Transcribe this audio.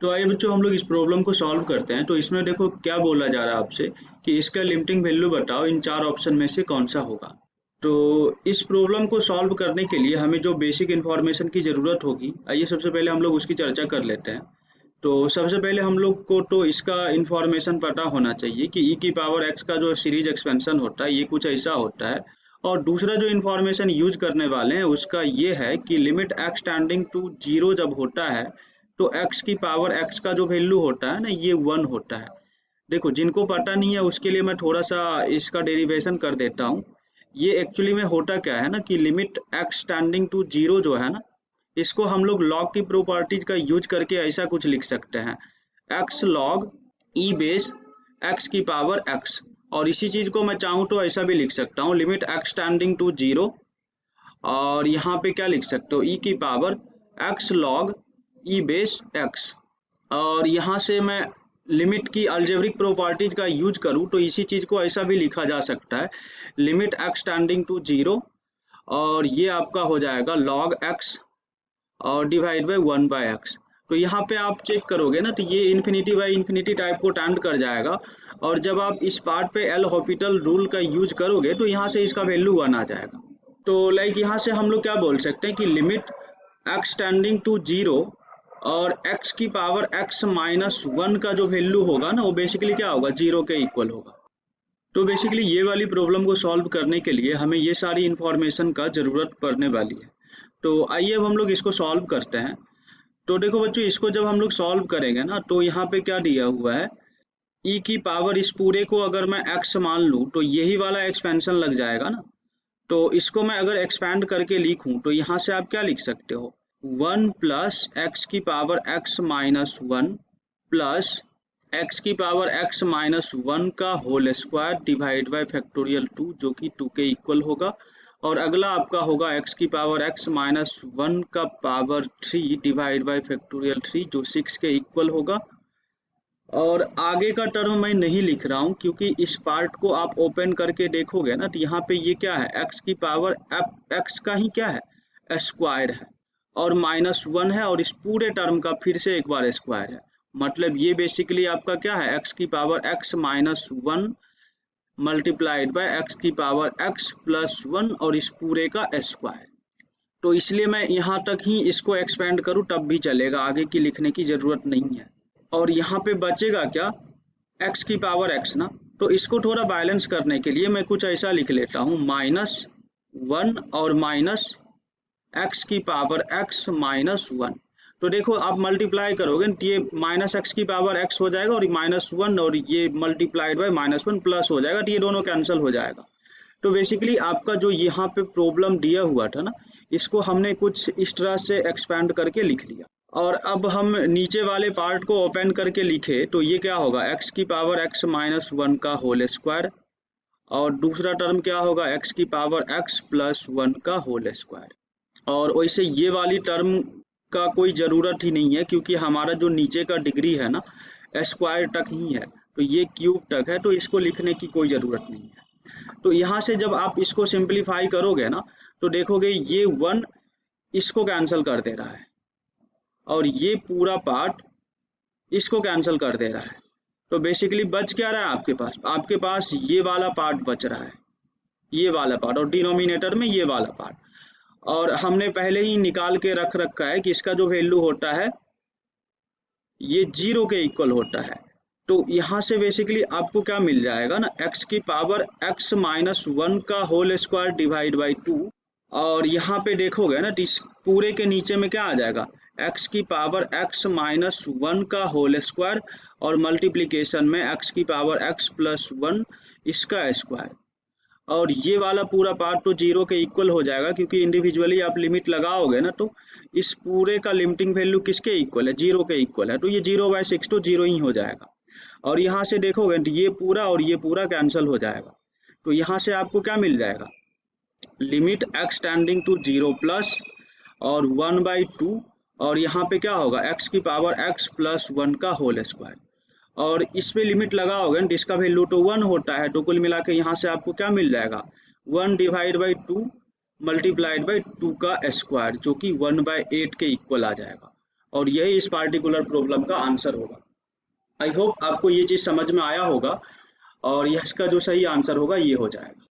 तो आइए बच्चों हम लोग इस प्रॉब्लम को सॉल्व करते हैं। तो इसमें देखो क्या बोला जा रहा है आपसे कि इसका लिमिटिंग वैल्यू बताओ, इन चार ऑप्शन में से कौन सा होगा। तो इस प्रॉब्लम को सॉल्व करने के लिए हमें जो बेसिक इन्फॉर्मेशन की ज़रूरत होगी, आइए सबसे पहले हम लोग उसकी चर्चा कर लेते हैं। तो सबसे पहले हम लोग को तो इसका इन्फॉर्मेशन पता होना चाहिए कि ई की पावर एक्स का जो सीरीज एक्सपेंशन होता है ये कुछ ऐसा होता है। और दूसरा जो इन्फॉर्मेशन यूज करने वाले हैं उसका ये है कि limit x tending to zero जब होता है तो x की पावर x का जो वैल्यू होता है ना ये 1 होता है। देखो जिनको पता नहीं है उसके लिए मैं थोड़ा सा इसका डेरिवेशन कर देता हूँ। ये एक्चुअली में होता क्या है ना कि limit x tending to zero जो है ना, इसको हम लोग लॉग की प्रॉपर्टीज का यूज करके ऐसा कुछ लिख सकते हैं, x log e base x की पावर x। और इसी चीज को मैं चाहूँ तो ऐसा भी लिख सकता हूँ, limit x tending to zero, और यहाँ पे क्या लिख सकते हो, ई की power x log e base x। और यहाँ से मैं लिमिट की अलजेब्रिक प्रॉपर्टीज का यूज करूँ तो इसी चीज को ऐसा भी लिखा जा सकता है, limit x tending to zero, और ये आपका हो जाएगा log x और डिवाइड बाई 1/x। तो यहाँ पे आप चेक करोगे ना तो ये इन्फिनिटी बाई इन्फिनिटी टाइप को टेंड कर जाएगा। और जब आप इस पार्ट पे एल हॉपिटल रूल का यूज करोगे तो यहाँ से इसका वैल्यू 1 आ जाएगा। तो लाइक यहाँ से हम लोग क्या बोल सकते हैं कि limit x tending to zero और x की पावर x माइनस 1 का जो वैल्यू होगा ना वो बेसिकली क्या होगा, जीरो के इक्वल होगा। तो बेसिकली ये वाली प्रॉब्लम को सॉल्व करने के लिए हमें ये सारी इंफॉर्मेशन का जरूरत पड़ने वाली है। तो आइए अब हम लोग इसको सॉल्व करते हैं। तो देखो बच्चों, इसको जब हम लोग सॉल्व करेंगे ना तो यहाँ पे क्या दिया हुआ है, e की पावर इस पूरे को अगर मैं x मान लूँ तो यही वाला एक्सपेंशन लग जाएगा ना। तो इसको मैं अगर एक्सपैंड करके लिखूं तो यहाँ से आप क्या लिख सकते हो, 1 प्लस एक्स की power x minus 1 plus x की पावर x माइनस 1 का whole square divide by factorial 2 जो कि 2 के इक्वल होगा। और अगला आपका होगा x की पावर x माइनस 1 का पावर 3 डिवाइड बाई फैक्टोरियल 3 जो 6 के इक्वल होगा। और आगे का टर्म मैं नहीं लिख रहा हूँ क्योंकि इस पार्ट को आप ओपन करके देखोगे ना तो यहाँ पे ये क्या है, x की पावर x का ही क्या है, स्क्वायर है, और माइनस 1 है, और इस पूरे टर्म का फिर से एक बार स्क्वायर है। मतलब ये बेसिकली आपका क्या है, x की power x minus 1 multiplied by x की पावर x प्लस 1 और इस पूरे का स्क्वायर। तो इसलिए मैं यहाँ तक ही इसको एक्सपेंड करूँ तब भी चलेगा, आगे की लिखने की जरूरत नहीं है। और यहाँ पे बचेगा क्या, x की पावर x ना। तो इसको थोड़ा बैलेंस करने के लिए मैं कुछ ऐसा लिख लेता हूँ, माइनस 1 और माइनस x की पावर x माइनस 1। तो देखो आप मल्टीप्लाई करोगे तो ये माइनस x की पावर x हो जाएगा और माइनस 1 और ये मल्टीप्लाइड बाय माइनस 1 प्लस हो जाएगा, तो ये दोनों कैंसिल हो जाएगा। तो बेसिकली आपका जो यहाँ पे प्रॉब्लम दिया हुआ था ना, इसको हमने कुछ इस तरह से एक्सपैंड करके लिख लिया। और अब हम नीचे वाले पार्ट को ओपन करके लिखे तो ये क्या होगा, x की पावर x माइनस 1 का होल स्क्वायर, और दूसरा टर्म क्या होगा, x की पावर x प्लस 1 का होल स्क्वायर। और वैसे ये वाली टर्म का कोई ज़रूरत ही नहीं है क्योंकि हमारा जो नीचे का डिग्री है ना स्क्वायर तक ही है, तो ये क्यूब तक है, तो इसको लिखने की कोई ज़रूरत नहीं है। तो यहाँ से जब आप इसको सिंप्लीफाई करोगे ना तो देखोगे ये 1 इसको कैंसिल कर दे रहा है और ये पूरा पार्ट इसको कैंसिल कर दे रहा है। तो बेसिकली बच क्या रहा है आपके पास ये वाला पार्ट बच रहा है, ये वाला पार्ट, और डिनोमिनेटर में ये वाला पार्ट। और हमने पहले ही निकाल के रख रखा है कि इसका जो वैल्यू होता है ये 0 के इक्वल होता है। तो यहाँ से बेसिकली आपको क्या मिल जाएगा ना, x की पावर x माइनस 1 का होल स्क्वायर डिवाइड बाई 2, और यहाँ पे देखोगे ना तो इस पूरे के नीचे में क्या आ जाएगा, x की पावर x माइनस 1 का होल स्क्वायर और मल्टीप्लिकेशन में x की पावर x प्लस 1 इसका स्क्वायर। और ये वाला पूरा पार्ट तो 0 के इक्वल हो जाएगा क्योंकि इंडिविजुअली आप लिमिट लगाओगे ना तो इस पूरे का लिमिटिंग वैल्यू किसके इक्वल है, 0 के इक्वल है, तो ये 0/6 तो 0 ही हो जाएगा। और यहाँ से देखोगे तो ये पूरा और ये पूरा कैंसिल हो जाएगा। तो यहाँ से आपको क्या मिल जाएगा, limit x tending to 0 plus और 1/2, और यहाँ पे क्या होगा, x की पावर x प्लस 1 का होल स्क्वायर। और इस पे लिमिट लगाओगे तो इसका वैल्यू तो 1 होता है, तो कुल मिला के यहाँ से आपको क्या मिल जाएगा, 1 डिवाइड बाई 2 मल्टीप्लाइड बाई 2 का स्क्वायर जो कि 1/8 के इक्वल आ जाएगा। और यही इस पार्टिकुलर प्रॉब्लम का आंसर होगा। आई होप आपको ये चीज़ समझ में आया होगा और इसका जो सही आंसर होगा ये हो जाएगा।